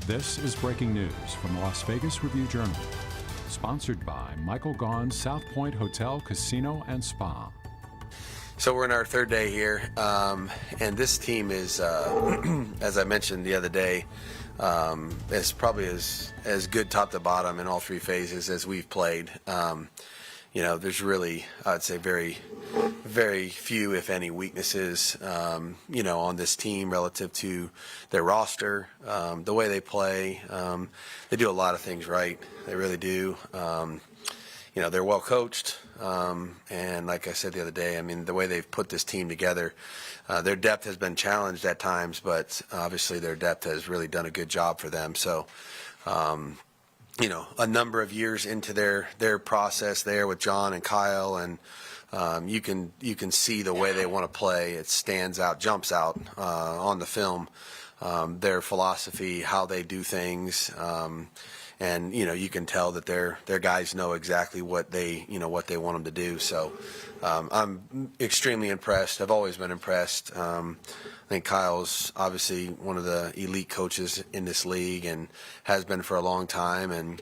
This is breaking news from the Las Vegas Review-Journal, sponsored by Michael Gaughan's South Point Hotel, Casino, and Spa. So we're in our third day here, and this team is, as I mentioned the other day, is probably as good top to bottom in all three phases as we've played. There's really, I'd say, very, very few, if any, weaknesses, on this team relative to their roster, the way they play. They do a lot of things right. They really do. They're well coached, and like I said the other day, I mean, the way they've put this team together, their depth has been challenged at times, but obviously their depth has really done a good job for them. So, a number of years into their process there with John and Kyle, and you can see the way they want to play. It stands out, jumps out on the film. Their philosophy, how they do things. And you can tell that their guys know exactly what they want them to do. So I'm extremely impressed. I've always been impressed. I think Kyle's obviously one of the elite coaches in this league and has been for a long time. And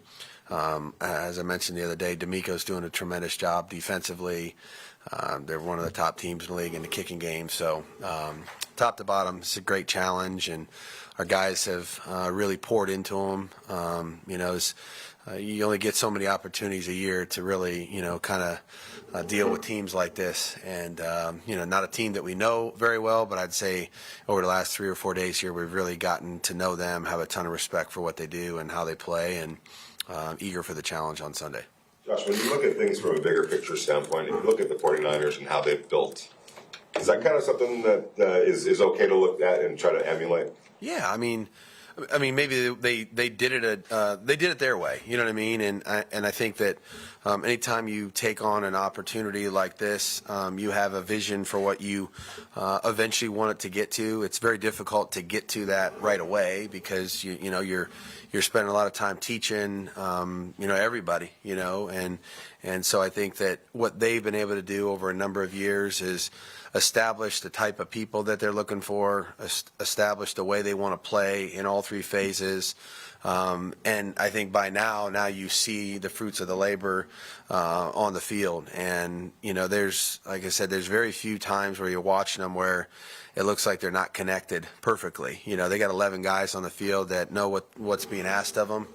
as I mentioned the other day, D'Amico's doing a tremendous job defensively. They're one of the top teams in the league in the kicking game. So top to bottom, it's a great challenge, and our guys have really poured into them. You only get so many opportunities a year to really, kind of deal with teams like this. And, not a team that we know very well, but I'd say over the last 3 or 4 days here, we've really gotten to know them, have a ton of respect for what they do and how they play, and eager for the challenge on Sunday. Josh, when you look at things from a bigger picture standpoint, and you look at the 49ers and how they've built, is that kind of something that is okay to look at and try to emulate? Yeah, I mean, maybe they did it their way. You know what I mean? And I think that anytime you take on an opportunity like this, you have a vision for what you eventually want it to get to. It's very difficult to get to that right away because you're spending a lot of time teaching everybody, and so I think that what they've been able to do over a number of years is establish the type of people that they're looking for, establish the way they want to play in all three phases. And I think by now you see the fruits of the labor on the field. And, there's, like I said, there's very few times where you're watching them where it looks like they're not connected perfectly. They got 11 guys on the field that know what's being asked of them.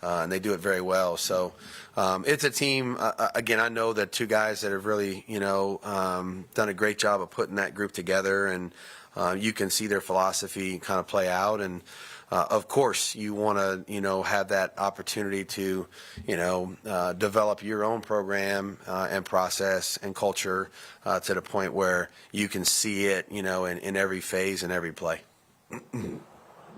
And they do it very well. So it's a team. Again, I know that two guys that have really, done a great job of putting that group together, and you can see their philosophy kind of play out. And of course, you want to, have that opportunity to, develop your own program and process and culture to the point where you can see it, in every phase and every play.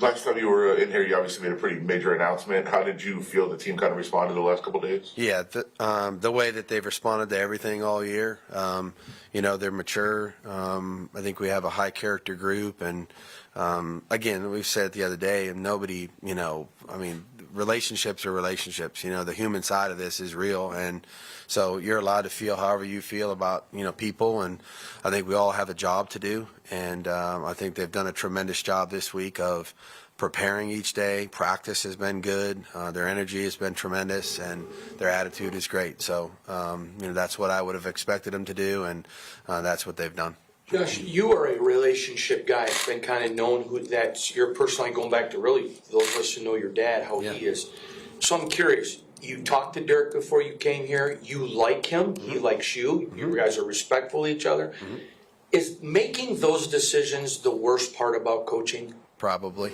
Last time you were in here, you obviously made a pretty major announcement. How did you feel the team kind of responded the last couple of days? Yeah, the way that they've responded to everything all year, they're mature. I think we have a high character group, and again, we've said it the other day, and nobody, relationships are relationships. The human side of this is real, and so you're allowed to feel however you feel about people, and I think we all have a job to do, and I think they've done a tremendous job this week of preparing each day. Practice has been good. Their energy has been tremendous, and their attitude is great. So that's what I would have expected them to do, and that's what they've done. Josh, you are a relationship guy. It's been kind of known that you're personally going back to really those of us who know your dad, how he is. So I'm curious. You talked to Dirk before you came here. You like him. Mm-hmm. He likes you. Mm-hmm. You guys are respectful of each other. Mm-hmm. Is making those decisions the worst part about coaching? Probably.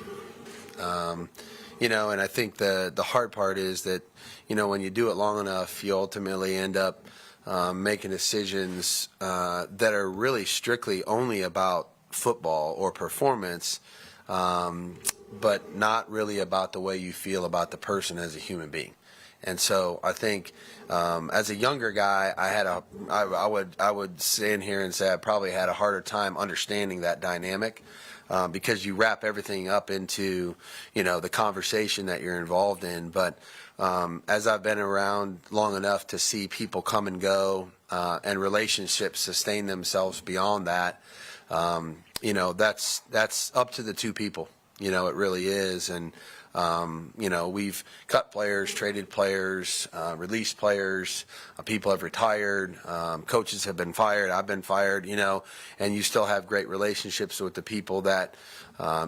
And I think the hard part is that, when you do it long enough, you ultimately end up making decisions that are really strictly only about football or performance, but not really about the way you feel about the person as a human being. And so I think as a younger guy, I would stand here and say I probably had a harder time understanding that dynamic. Because you wrap everything up into, the conversation that you're involved in. But as I've been around long enough to see people come and go and relationships sustain themselves beyond that, that's up to the two people. It really is. And We've cut players, traded players, released players. People have retired. Coaches have been fired. I've been fired. And you still have great relationships with the people that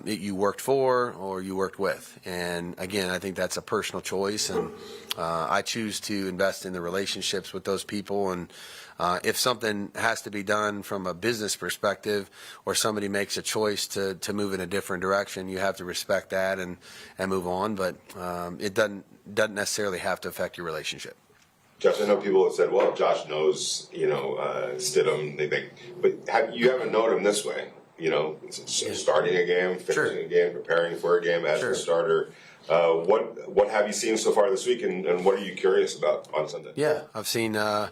you worked for or you worked with. And again, I think that's a personal choice, and I choose to invest in the relationships with those people. And if something has to be done from a business perspective, or somebody makes a choice to move in a different direction, you have to respect that and move on. But it doesn't necessarily have to affect your relationship. Josh, I know people have said, well, Josh knows, Stidham, they think, but you haven't known him this way, starting a game, finishing a game, preparing for a game as a starter. What have you seen so far this week, and what are you curious about on Sunday? Yeah, I've seen a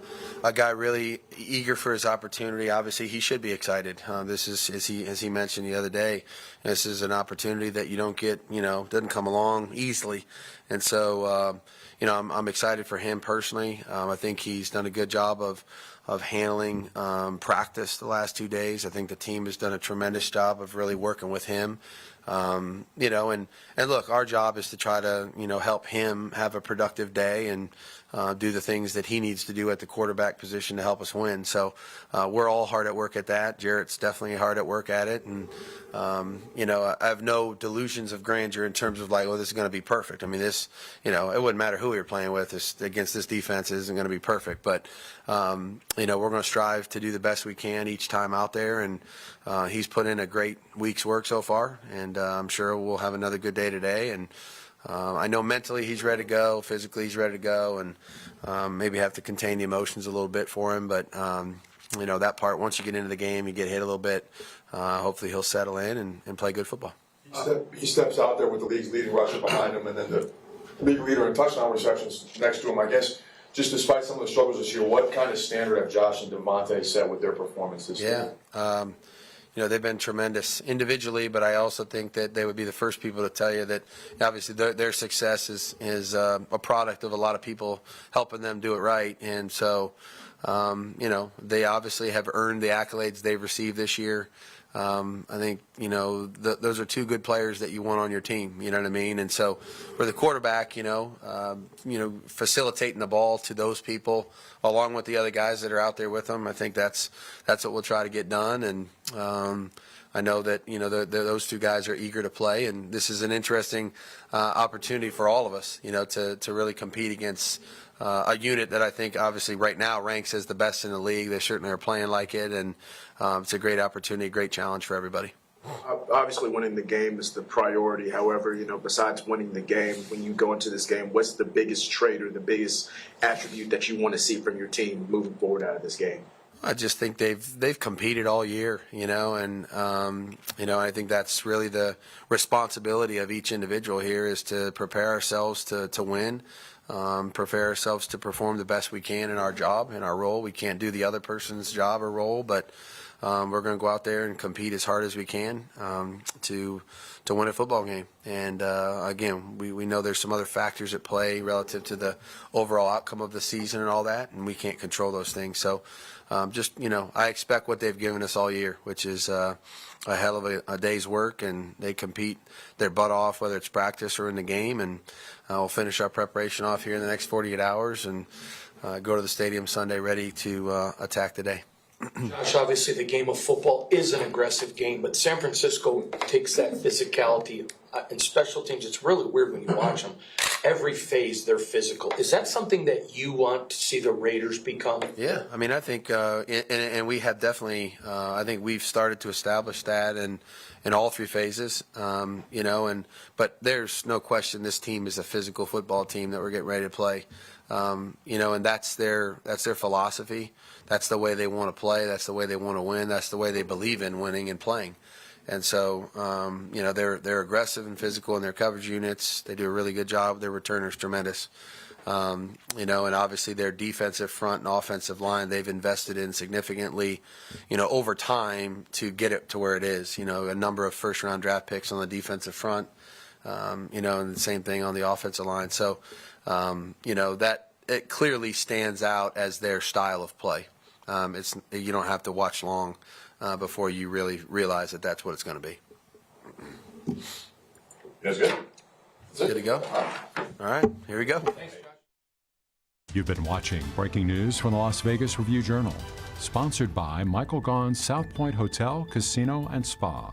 guy really eager for his opportunity. Obviously, he should be excited. This is, as he mentioned the other day, this is an opportunity that you don't get, doesn't come along easily. And so, I'm excited for him personally. I think he's done a good job of handling practice the last 2 days. I think the team has done a tremendous job of really working with him. And look, our job is to try to, help him have a productive day and do the things that he needs to do at the quarterback position to help us win. So we're all hard at work at that. Jarrett's definitely hard at work at it. And, I have no delusions of grandeur in terms of like, oh, this is going to be perfect. I mean, this, it wouldn't matter who we were playing with against this defense. It isn't going to be perfect. But, we're going to strive to do the best we can each time out there. And he's put in a great week's work so far. And I'm sure we'll have another good day today. And I know mentally he's ready to go, physically he's ready to go, and maybe have to contain the emotions a little bit for him. But, that part, once you get into the game, you get hit a little bit. Hopefully he'll settle in and play good football. He steps out there with the league's leading rusher behind him, and then the league leader in touchdown receptions next to him. I guess, just despite some of the struggles this year, what kind of standard have Josh and DeMonte set with their performance this year? They've been tremendous individually, but I also think that they would be the first people to tell you that obviously their success is a product of a lot of people helping them do it right. And so, they obviously have earned the accolades they've received this year. I think, those are two good players that you want on your team, you know what I mean? And so for the quarterback, facilitating the ball to those people along with the other guys that are out there with them, I think that's what we'll try to get done. And I know that, those two guys are eager to play, and this is an interesting opportunity for all of us, to really compete against a unit that I think obviously right now ranks as the best in the league. They certainly are playing like it, and it's a great opportunity, great challenge for everybody. Obviously, winning the game is the priority. However, besides winning the game, when you go into this game, what's the biggest trait or the biggest attribute that you want to see from your team moving forward out of this game? I just think they've competed all year, and I think that's really the responsibility of each individual here is to prepare ourselves to win, prepare ourselves to perform the best we can in our job, in our role. We can't do the other person's job or role, but we're going to go out there and compete as hard as we can to win a football game. And again, we know there's some other factors at play relative to the overall outcome of the season and all that, and we can't control those things. So I expect what they've given us all year, which is a hell of a day's work, and they compete their butt off, whether it's practice or in the game. And we'll finish our preparation off here in the next 48 hours and go to the stadium Sunday ready to attack the day. Josh, obviously the game of football is an aggressive game, but San Francisco takes that physicality in special teams. It's really weird when you watch them. Every phase, they're physical. Is that something that you want to see the Raiders become? Yeah, I mean, I think, and we have definitely, I think we've started to establish that in all three phases, but there's no question this team is a physical football team that we're getting ready to play. And that's their philosophy. That's the way they want to play. That's the way they want to win. That's the way they believe in winning and playing. And so, they're aggressive and physical in their coverage units. They do a really good job. Their returners tremendous. And obviously their defensive front and offensive line, they've invested in significantly, over time to get it to where it is. A number of first-round draft picks on the defensive front, and the same thing on the offensive line. So, that it clearly stands out as their style of play. You don't have to watch long before you really realize that that's what it's going to be. That's good. Good to go? All right, here we go. You've been watching breaking news from the Las Vegas Review-Journal, sponsored by Michael Gaughan's South Point Hotel, Casino, and Spa.